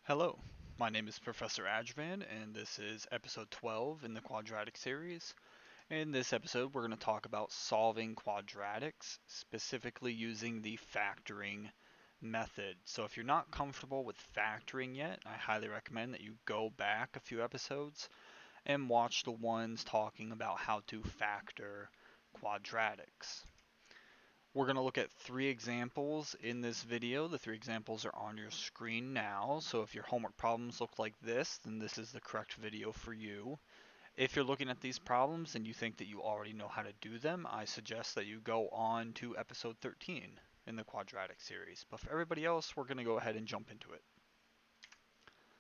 Hello, my name is Professor Ajvan, and this is episode 12 in the quadratic series. In this episode, we're going to talk about solving quadratics, specifically using the factoring method. So if you're not comfortable with factoring yet, I highly recommend that you go back a few episodes and watch the ones talking about how to factor quadratics. We're going to look at three examples in this video. The three examples are on your screen now, so if your homework problems look like this, then this is the correct video for you. If you're looking at these problems and you think that you already know how to do them, I suggest that you go on to episode 13 in the quadratic series. But for everybody else, we're going to go ahead and jump into it.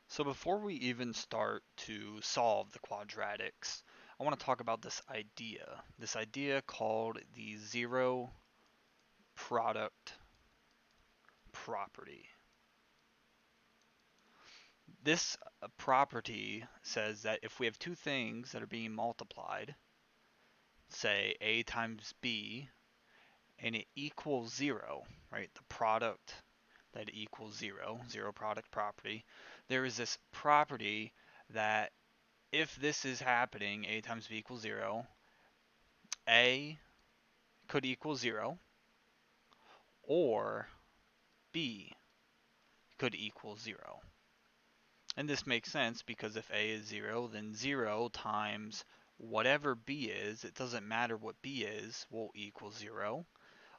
So before we even start to solve the quadratics, I want to talk about this idea called the zero product property. This property says that if we have two things that are being multiplied, say a times b, and it equals zero, right? The product that equals zero, zero product property, there is this property that if this is happening, a times b equals zero, a could equal zero, or b could equal zero. And this makes sense because if a is 0, then 0 times whatever b is, it doesn't matter what b is, will equal 0.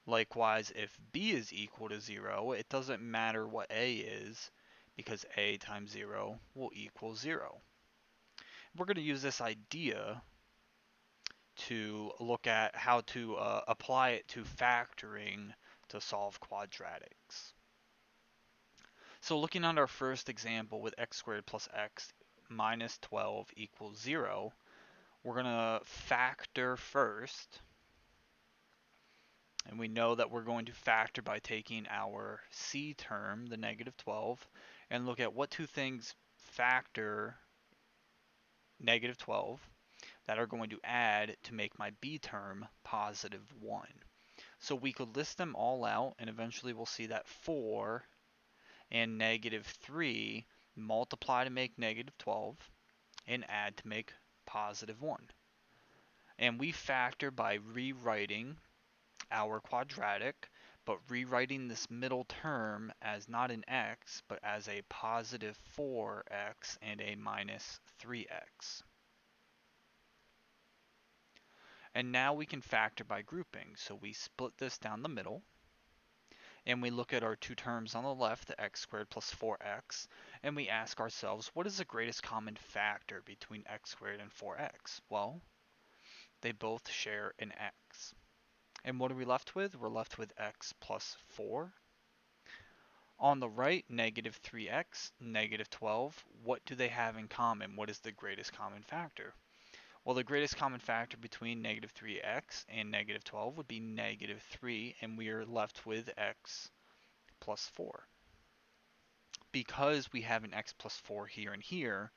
Likewise, if b is equal to 0, it doesn't matter what a is because a times 0 will equal 0. We're going to use this idea to look at how to apply it to factoring to solve quadratics. So looking at our first example with x squared plus x minus 12 equals 0, we're going to factor first. And we know that we're going to factor by taking our c term, the negative 12, and look at what two things factor negative 12 that are going to add to make my b term positive 1. So we could list them all out, and eventually we'll see that 4 and negative 3 multiply to make negative 12 and add to make positive 1. And we factor by rewriting our quadratic, but rewriting this middle term as not an x, but as a positive 4x and a minus 3x. And now we can factor by grouping. So we split this down the middle, and we look at our two terms on the left, the x squared plus 4x, and we ask ourselves, what is the greatest common factor between x squared and 4x? Well, they both share an x. And what are we left with? We're left with x plus 4. On the right, negative 3x, negative 12. What do they have in common? What is the greatest common factor? Well, the greatest common factor between negative 3x and negative 12 would be negative 3, and we are left with x plus 4. Because we have an x plus 4 here and here,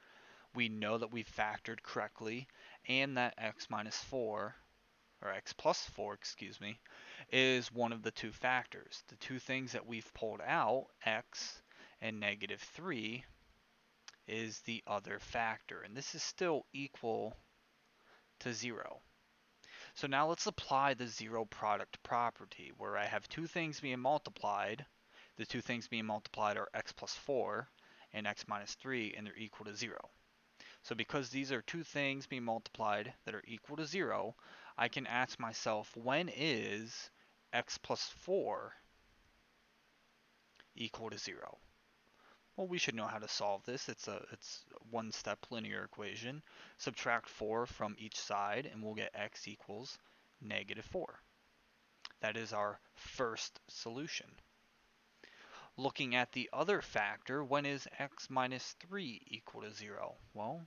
we know that we factored correctly, and that x minus 4, or x plus 4, excuse me, is one of the two factors. The two things that we've pulled out, x and negative 3, is the other factor. And this is still equal to 0. So now let's apply the zero product property, where I have two things being multiplied. The two things being multiplied are x plus 4 and x minus 3, and they're equal to 0. So because these are two things being multiplied that are equal to 0, I can ask myself, when is x plus 4 equal to 0? Well, we should know how to solve this. It's one-step linear equation. Subtract 4 from each side, and we'll get x equals negative 4. That is our first solution. Looking at the other factor, when is x minus 3 equal to 0? Well,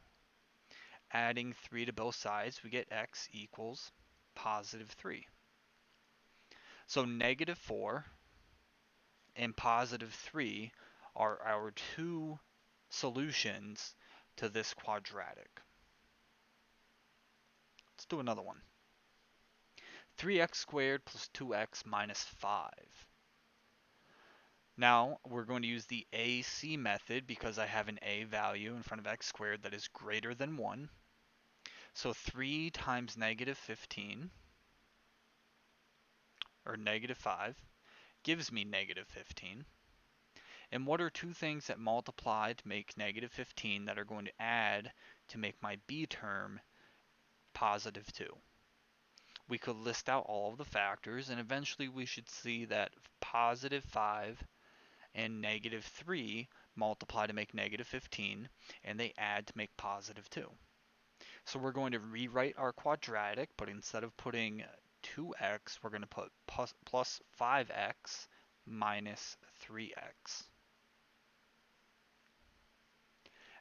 adding 3 to both sides, we get x equals positive 3. So negative 4 and positive 3 are our two solutions to this quadratic. Let's do another one. 3x squared plus 2x minus 5. Now we're going to use the AC method because I have an a value in front of x squared that is greater than 1. So 3 times negative 15, or negative 5, gives me negative 15. And what are two things that multiply to make negative 15 that are going to add to make my b term positive 2? We could list out all of the factors, and eventually we should see that positive 5 and negative 3 multiply to make negative 15, and they add to make positive 2. So we're going to rewrite our quadratic, but instead of putting 2x, we're going to put plus 5x minus 3x.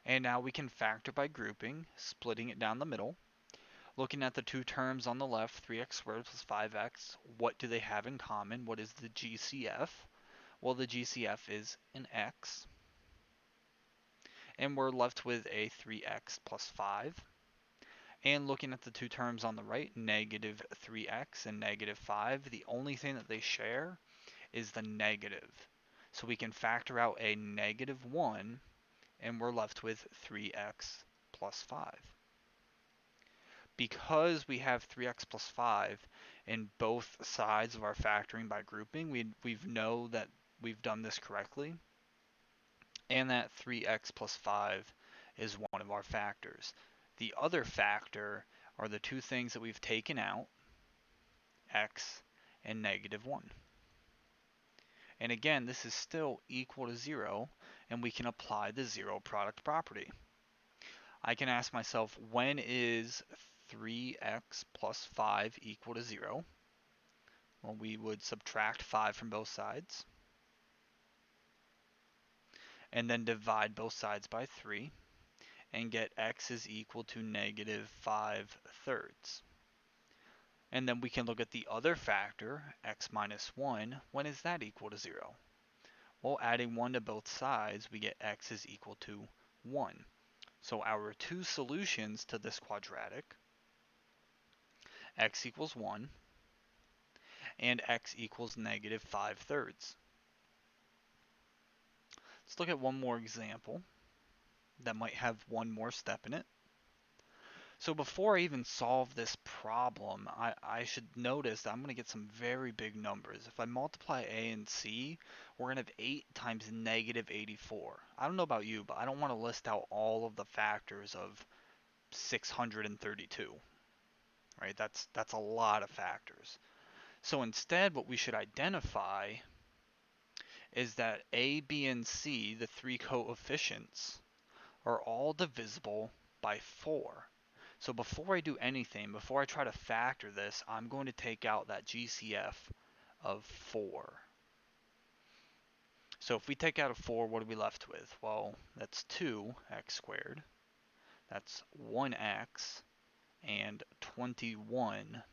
And now we can factor by grouping, splitting it down the middle. Looking at the two terms on the left, 3x squared plus 5x, what do they have in common? What is the GCF? Well, the GCF is an x. And we're left with a 3x plus 5. And looking at the two terms on the right, negative 3x and negative 5, the only thing that they share is the negative. So we can factor out a negative 1, and we're left with 3x plus 5. Because we have 3x plus 5 in both sides of our factoring by grouping, we know that we've done this correctly, and that 3x plus 5 is one of our factors. The other factor are the two things that we've taken out, x and negative 1. And again, this is still equal to 0, and we can apply the zero product property. I can ask myself, when is 3x plus 5 equal to 0? Well, we would subtract 5 from both sides, and then divide both sides by 3, and get x is equal to negative 5/3. And then we can look at the other factor, x minus 1. When is that equal to 0? Well, adding 1 to both sides, we get x is equal to 1. So our two solutions to this quadratic, x equals 1 and x equals negative 5/3. Let's look at one more example that might have one more step in it. So before I even solve this problem, I should notice that I'm going to get some very big numbers. If I multiply a and c, we're going to have 8 times negative 84. I don't know about you, but I don't want to list out all of the factors of 632. Right? That's a lot of factors. So instead, what we should identify is that a, b, and c, the three coefficients, are all divisible by 4. So before I do anything, before I try to factor this, I'm going to take out that GCF of 4. So if we take out a 4, what are we left with? Well, that's 2x squared. That's 1x and 21.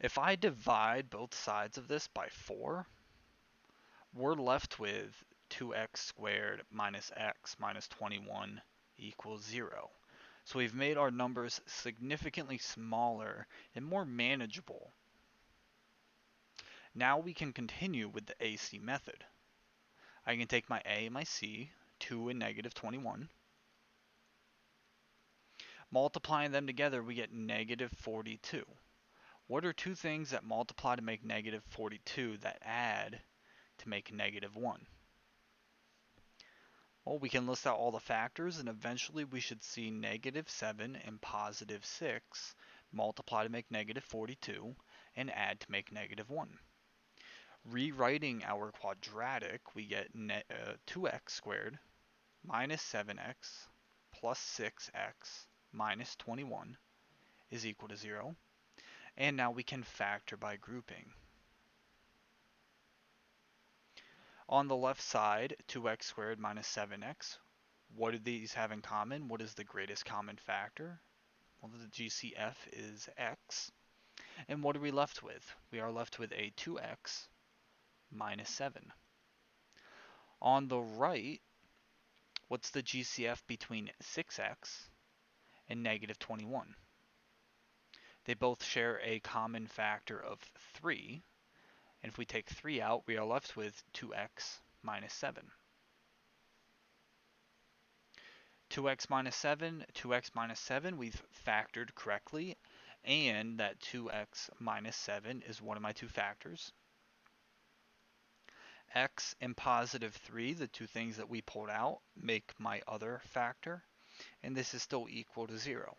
If I divide both sides of this by 4, we're left with 2x squared minus x minus 21 equals 0. So we've made our numbers significantly smaller and more manageable. Now we can continue with the AC method. I can take my a and my c, 2 and negative 21. Multiplying them together, we get negative 42. What are two things that multiply to make negative 42 that add to make negative 1? Well, we can list out all the factors, and eventually we should see negative 7 and positive 6 multiply to make negative 42 and add to make negative 1. Rewriting our quadratic, we get 2x squared minus 7x plus 6x minus 21 is equal to 0. And now we can factor by grouping. On the left side, 2x squared minus 7x. What do these have in common? What is the greatest common factor? Well, the GCF is x. And what are we left with? We are left with a 2x minus 7. On the right, what's the GCF between 6x and negative 21? They both share a common factor of 3. And if we take 3 out, we are left with 2x minus 7. 2x minus 7, 2x minus 7, we've factored correctly, and that 2x minus 7 is one of my two factors. X and positive 3, the two things that we pulled out, make my other factor, and this is still equal to 0.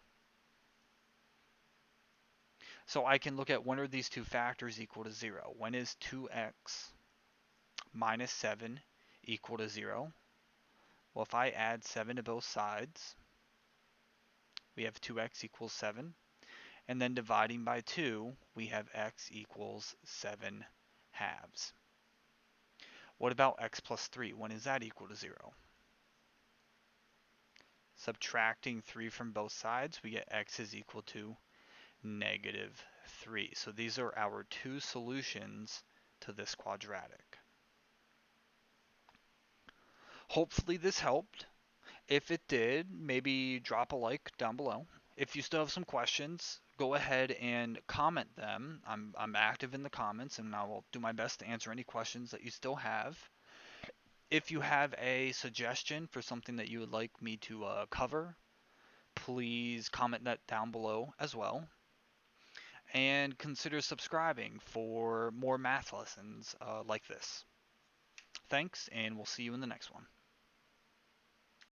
So I can look at when are these two factors equal to 0. When is 2x minus 7 equal to 0? Well, if I add 7 to both sides, we have 2x equals 7. And then dividing by 2, we have x equals 7 halves. What about x plus 3? When is that equal to 0? Subtracting 3 from both sides, we get x is equal to negative 3. So these are our two solutions to this quadratic. Hopefully this helped. If it did, maybe drop a like down below. If you still have some questions, go ahead and comment them. I'm active in the comments, and I will do my best to answer any questions that you still have. If you have a suggestion for something that you would like me to cover, please comment that down below as well. And consider subscribing for more math lessons like this. Thanks, and we'll see you in the next one.